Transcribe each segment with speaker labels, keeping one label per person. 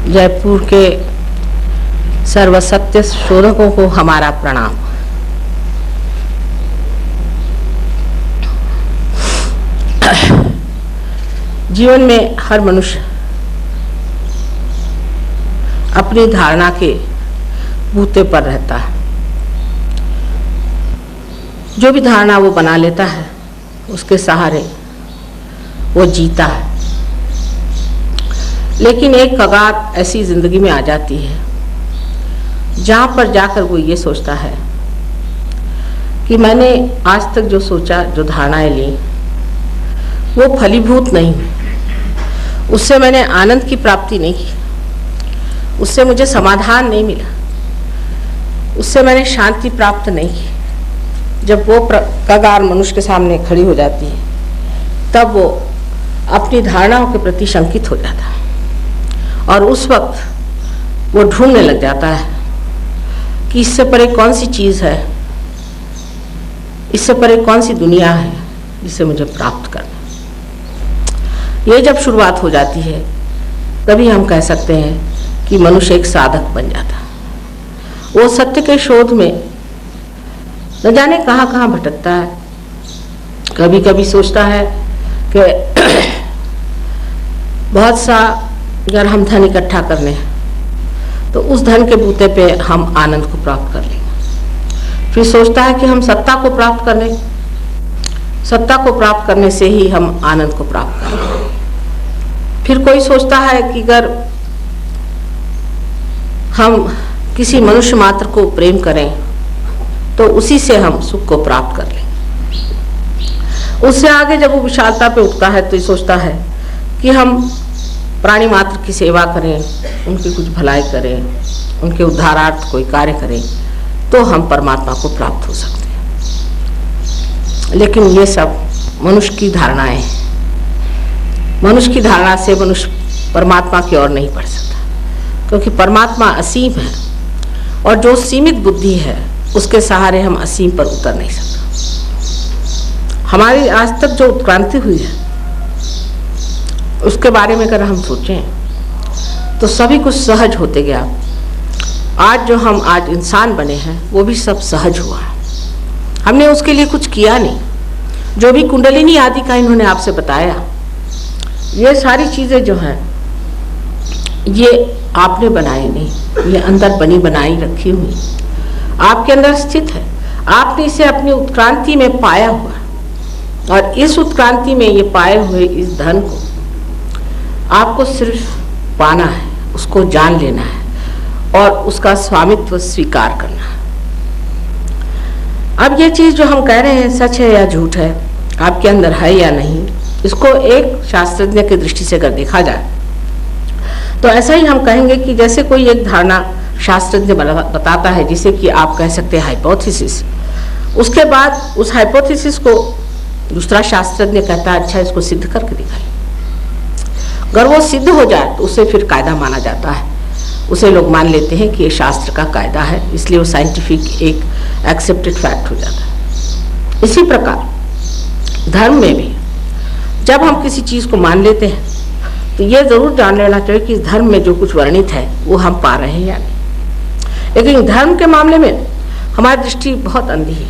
Speaker 1: जयपुर के सर्वसत्य शोधकों को हमारा प्रणाम। जीवन में हर मनुष्य अपनी धारणा के बूते पर रहता है। जो भी धारणा वो बना लेता है उसके सहारे वो जीता है। लेकिन एक कगार ऐसी जिंदगी में आ जाती है जहाँ पर जाकर वो ये सोचता है कि मैंने आज तक जो सोचा, जो धारणाएं ली, वो फलीभूत नहीं, उससे मैंने आनंद की प्राप्ति नहीं की, उससे मुझे समाधान नहीं मिला, उससे मैंने शांति प्राप्त नहीं की। जब वो कगार मनुष्य के सामने खड़ी हो जाती है तब वो अपनी धारणाओं के प्रति शंकित हो जाता है और उस वक्त वो ढूंढने लग जाता है कि इससे परे कौन सी चीज़ है, इससे परे कौन सी दुनिया है जिसे मुझे प्राप्त करना। ये जब शुरुआत हो जाती है तभी हम कह सकते हैं कि मनुष्य एक साधक बन जाता है। वो सत्य के शोध में न जाने कहाँ कहाँ भटकता है। कभी कभी सोचता है कि बहुत सा अगर हम धन इकट्ठा कर लें तो उस धन के बूते पे हम आनंद को प्राप्त कर लेंगे। फिर सोचता है कि हम सत्ता को प्राप्त कर लें, सत्ता को प्राप्त करने से ही हम आनंद को प्राप्त करें। फिर कोई सोचता है कि अगर हम किसी मनुष्य मात्र को प्रेम करें तो उसी से हम सुख को प्राप्त कर लें। उससे आगे जब वो विशालता पे उठता है तो ये सोचता है कि हम प्राणी मात्र की सेवा करें, उनकी कुछ भलाई करें, उनके उद्धारार्थ कोई कार्य करें तो हम परमात्मा को प्राप्त हो सकते हैं। लेकिन ये सब मनुष्य की धारणाएं हैं। मनुष्य की धारणा से मनुष्य परमात्मा की ओर नहीं बढ़ सकता, क्योंकि परमात्मा असीम है और जो सीमित बुद्धि है उसके सहारे हम असीम पर उतर नहीं सकते। हमारी आज तक जो उत्क्रांति हुई है उसके बारे में अगर हम सोचें तो सभी कुछ सहज होते गया। आज जो हम आज इंसान बने हैं वो भी सब सहज हुआ है। हमने उसके लिए कुछ किया नहीं। जो भी कुंडलिनी आदि का इन्होंने आपसे बताया, ये सारी चीज़ें जो हैं ये आपने बनाई नहीं, ये अंदर बनी बनाई रखी हुई आपके अंदर स्थित है। आपने इसे अपनी उत्क्रांति में पाया हुआ और इस उत्क्रांति में ये पाए हुए इस धन को आपको सिर्फ पाना है, उसको जान लेना है और उसका स्वामित्व स्वीकार करना है। अब ये चीज़ जो हम कह रहे हैं सच है या झूठ है, आपके अंदर है या नहीं, इसको एक शास्त्रज्ञ की दृष्टि से अगर देखा जाए तो ऐसा ही हम कहेंगे कि जैसे कोई एक धारणा शास्त्रज्ञ बताता है, जिसे कि आप कह सकते हैं हाइपोथेसिस, उसके बाद उस हाइपोथेसिस को दूसरा शास्त्रज्ञ कहता है अच्छा इसको सिद्ध करके दिखाइए। अगर वो सिद्ध हो जाए तो उसे फिर कायदा माना जाता है, उसे लोग मान लेते हैं कि ये शास्त्र का कायदा है, इसलिए वो साइंटिफिक एक एक्सेप्टेड फैक्ट हो जाता है। इसी प्रकार धर्म में भी जब हम किसी चीज़ को मान लेते हैं तो ये ज़रूर जान लेना चाहिए कि इस धर्म में जो कुछ वर्णित है वो हम पा रहे हैं या नहीं। लेकिन धर्म के मामले में हमारी दृष्टि बहुत अंधी है।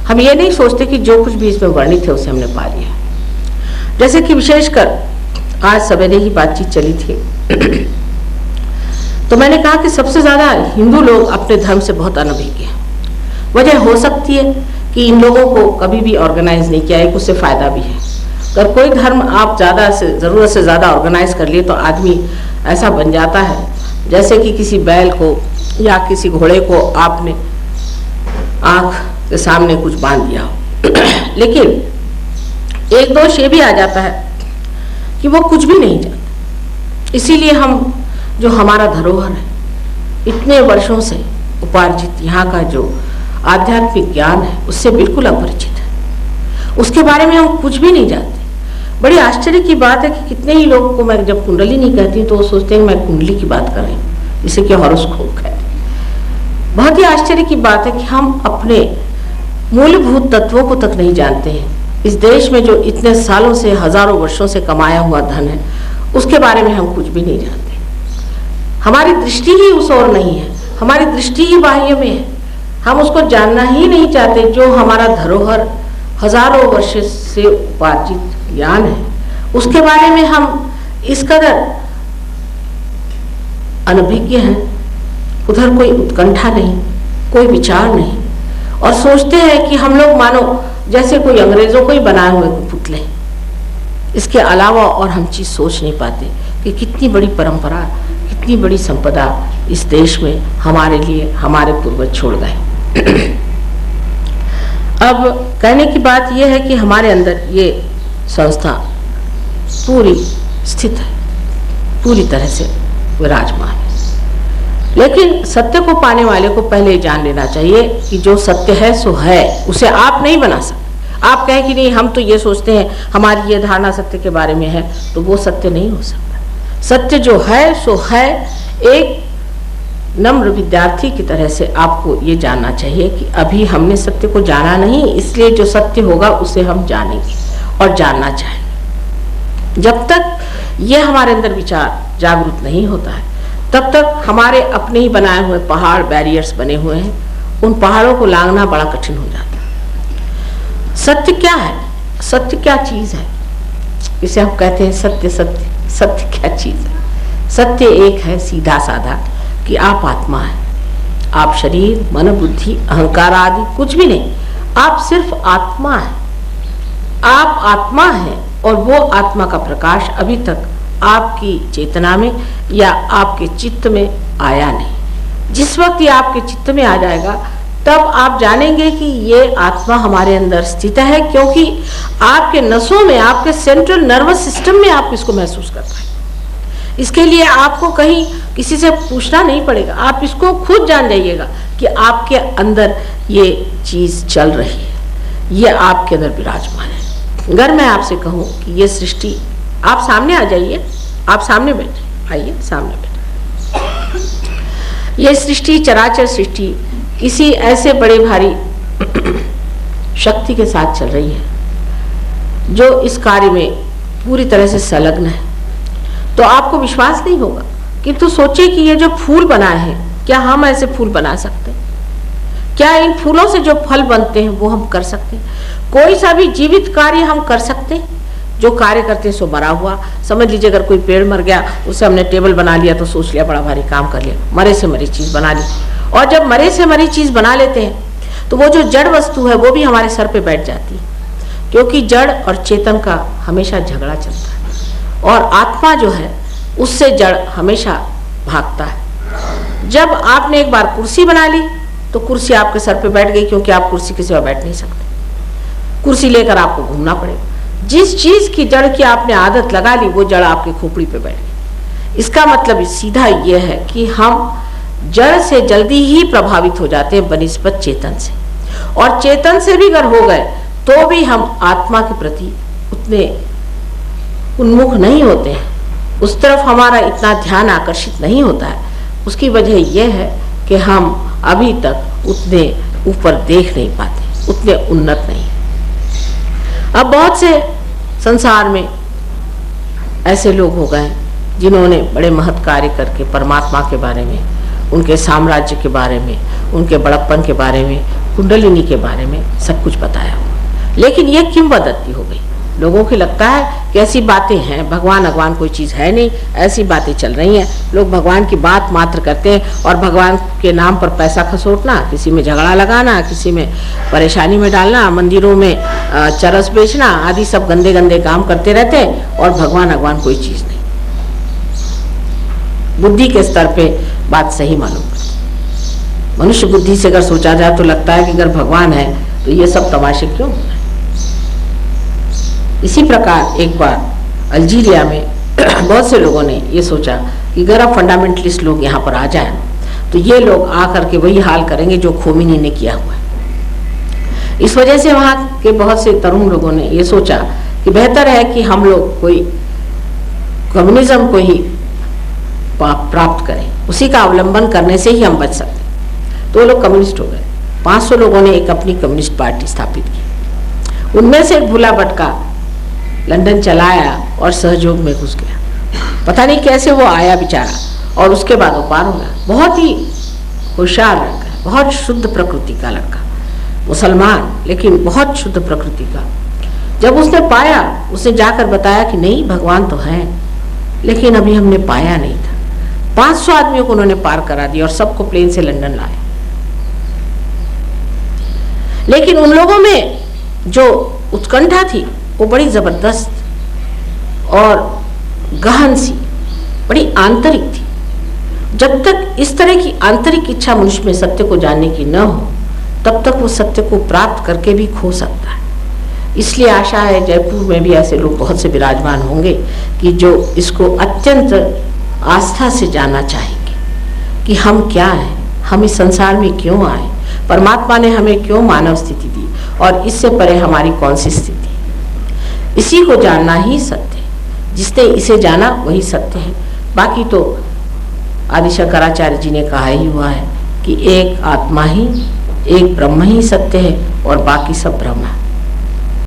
Speaker 1: हम ये नहीं सोचते कि जो कुछ भी इसमें वर्णित है उसे हमने पा लिया। जैसे कि विशेषकर आज सवेरे ही बातचीत चली थी तो मैंने कहा कि सबसे ज़्यादा हिंदू लोग अपने धर्म से बहुत अनभिज्ञ हैं। वजह हो सकती है कि इन लोगों को कभी भी ऑर्गेनाइज नहीं किया, एक उससे फ़ायदा भी है। अगर कोई धर्म आप ज़्यादा से ज़रूरत से ज़्यादा ऑर्गेनाइज कर लिए तो आदमी ऐसा बन जाता है जैसे कि किसी बैल को या किसी घोड़े को आपने आँख के सामने कुछ बांध दिया हो। लेकिन एक दोष ये भी आ जाता है कि वो कुछ भी नहीं जानते। इसीलिए हम जो हमारा धरोहर है, इतने वर्षों से उपार्जित यहाँ का जो आध्यात्मिक ज्ञान है उससे बिल्कुल अपरिचित है, उसके बारे में हम कुछ भी नहीं जानते। बड़ी आश्चर्य की बात है कि कितने ही लोगों को मैं जब कुंडली नहीं कहती हूँ तो वो सोचते हैं मैं कुंडली की बात कर रही हूँ, जिसे कि हॉरोस्कोप है। बहुत ही आश्चर्य की बात है कि हम अपने मूलभूत तत्वों को तक नहीं जानते हैं। इस देश में जो इतने सालों से हजारों वर्षों से कमाया हुआ धन है उसके बारे में हम कुछ भी नहीं जानते। हमारी दृष्टि ही उस ओर नहीं है, हमारी दृष्टि ही बाह्य में है। हम उसको जानना ही नहीं चाहते जो हमारा धरोहर हजारों वर्ष से उपार्जित ज्ञान है, उसके बारे में हम इस कदर अनभिज्ञ हैं। उधर कोई उत्कंठा नहीं, कोई विचार नहीं, और सोचते हैं कि हम लोग मानो जैसे कोई अंग्रेजों को ही बनाए हुए पुतले। इसके अलावा और हम चीज सोच नहीं पाते कि कितनी बड़ी परंपरा, कितनी बड़ी संपदा इस देश में हमारे लिए हमारे पूर्वज छोड़ गए। अब कहने की बात यह है कि हमारे अंदर ये संस्था पूरी स्थित है, पूरी तरह से विराजमान है। लेकिन सत्य को पाने वाले को पहले जान लेना चाहिए कि जो सत्य है सो है, उसे आप नहीं बना सकते। आप कहें कि नहीं हम तो ये सोचते हैं, हमारी ये धारणा सत्य के बारे में है, तो वो सत्य नहीं हो सकता। सत्य जो है सो है। एक नम्र विद्यार्थी की तरह से आपको ये जानना चाहिए कि अभी हमने सत्य को जाना नहीं, इसलिए जो सत्य होगा उसे हम जानेंगे और जानना चाहेंगे। जब तक ये हमारे अंदर विचार जागरूक नहीं होता है, तब तक हमारे अपने ही बनाए हुए पहाड़, बैरियर्स बने हुए हैं, उन पहाड़ों को लांघना बड़ा कठिन हो जाता है। सत्य क्या है? सत्य क्या चीज है? इसे हम कहते हैं सत्य। सत्य सत्य क्या चीज है? सत्य एक है सीधा साधा कि आप आत्मा है। आप शरीर, मन, बुद्धि, अहंकार आदि कुछ भी नहीं, आप सिर्फ आत्मा है। आप आत्मा है और वो आत्मा का प्रकाश अभी तक आपकी चेतना में या आपके चित्त में आया नहीं। जिस वक्त ये आपके चित्त में आ जाएगा तब आप जानेंगे कि ये आत्मा हमारे अंदर स्थित है, क्योंकि आपके नसों में, आपके सेंट्रल नर्वस सिस्टम में आप इसको महसूस कर पाएंगे। इसके लिए आपको कहीं किसी से पूछना नहीं पड़ेगा, आप इसको खुद जान जाइएगा कि आपके अंदर ये चीज चल रही है, ये आपके अंदर विराजमान है। अगर मैं आपसे कहूँ कि ये सृष्टि, आप सामने आ जाइए, आप सामने बैठे, आइए सामने बैठे। ये सृष्टि, चराचर सृष्टि किसी ऐसे बड़े भारी शक्ति के साथ चल रही है जो इस कार्य में पूरी तरह से संलग्न है। तो आपको विश्वास नहीं होगा, किंतु सोचिए कि ये जो फूल बनाए हैं, क्या हम ऐसे फूल बना सकते हैं? क्या इन फूलों से जो फल बनते हैं वो हम कर सकते हैं? कोई सा भी जीवित कार्य हम कर सकते हैं? जो कार्य करते हैं सो मरा हुआ। समझ लीजिए अगर कोई पेड़ मर गया, उससे हमने टेबल बना लिया तो सोच लिया बड़ा भारी काम कर लिया, मरे से मरी चीज बना ली। और जब मरे से मरी चीज बना लेते हैं तो वो जो जड़ वस्तु है वो भी हमारे सर पे बैठ जाती है, क्योंकि जड़ और चेतन का हमेशा झगड़ा चलता है और आत्मा जो है उससे जड़ हमेशा भागता है। जब आपने एक बार कुर्सी बना ली तो कुर्सी आपके सर पे बैठ गई, क्योंकि आप कुर्सी के सिवा बैठ नहीं सकते, कुर्सी लेकर आपको घूमना पड़ेगा। जिस चीज की जड़ की आपने आदत लगा ली वो जड़ आपकी खोपड़ी पे बैठ गई। इसका मतलब सीधा ये है कि हम जड़ से जल्दी ही प्रभावित हो जाते हैं बनिस्बत चेतन से, और चेतन से भी अगर हो गए तो भी हम आत्मा के प्रति उतने उन्मुख नहीं होते हैं, उस तरफ हमारा इतना ध्यान आकर्षित नहीं होता है। उसकी वजह यह है कि हम अभी तक उतने ऊपर देख नहीं पाते, उतने उन्नत नहीं। अब बहुत से संसार में ऐसे लोग हो गए जिन्होंने बड़े महत् कार्य करके परमात्मा के बारे में, उनके साम्राज्य के बारे में, उनके बड़प्पन के बारे में, कुंडलिनी के बारे में सब कुछ बताया हो। लेकिन ये किंवदंती हो गई। लोगों को लगता है कि ऐसी बातें हैं, भगवान कोई चीज़ है नहीं, ऐसी बातें चल रही हैं। लोग भगवान की बात मात्र करते हैं और भगवान के नाम पर पैसा खसोटना, किसी में झगड़ा लगाना, किसी में परेशानी में डालना, मंदिरों में चरस बेचना आदि सब गंदे गंदे काम करते रहते हैं, और भगवान कोई चीज़ नहीं। बुद्धि के स्तर पे बात सही मालूम पड़ती। मनुष्य बुद्धि से अगर सोचा जाए तो लगता है कि अगर भगवान है तो ये सब तमाशे क्यों हो रहे हैं। इसी प्रकार एक बार अल्जीरिया में बहुत से लोगों ने ये सोचा कि अगर अब फंडामेंटलिस्ट लोग यहाँ पर आ जाएं तो ये लोग आकर के वही हाल करेंगे जो खोमेनी ने किया हुआ है। इस वजह से वहाँ के बहुत से तरुण लोगों ने ये सोचा कि बेहतर है कि हम लोग कोई कम्युनिज्म को ही प्राप्त करें, उसी का अवलंबन करने से ही हम बच सकते। तो वो लोग कम्युनिस्ट हो गए। 500 लोगों ने एक अपनी कम्युनिस्ट पार्टी स्थापित की। उनमें से एक भूला भटका लंदन चला आया और सहयोग में घुस गया। पता नहीं कैसे वो आया बेचारा, और उसके बाद वो पार हो गया। बहुत ही होशियार लड़का है, बहुत शुद्ध प्रकृति का लड़का, मुसलमान लेकिन बहुत शुद्ध प्रकृति का। जब उसने पाया, उसने जाकर बताया कि नहीं भगवान तो है, लेकिन अभी हमने पाया नहीं था। 500 आदमियों को उन्होंने पार करा दिया और सबको प्लेन से लंदन लाए। लेकिन उन लोगों में जो उत्कंठा थी वो बड़ी जबरदस्त और गहन सी, बड़ी आंतरिक थी। जब तक इस तरह की आंतरिक इच्छा मनुष्य में सत्य को जानने की न हो, तब तक वो सत्य को प्राप्त करके भी खो सकता है। इसलिए आशा है जयपुर में भी ऐसे लोग बहुत से विराजमान होंगे कि जो इसको अत्यंत आस्था से जानना चाहेंगे कि हम क्या हैं, हम इस संसार में क्यों आए, परमात्मा ने हमें क्यों मानव स्थिति दी और इससे परे हमारी कौन सी स्थिति है। इसी को जानना ही सत्य है। जिसने इसे जाना वही सत्य है। बाकी तो आदि शंकराचार्य जी ने कहा ही हुआ है कि एक आत्मा ही, एक ब्रह्म ही सत्य है और बाकी सब भ्रम है।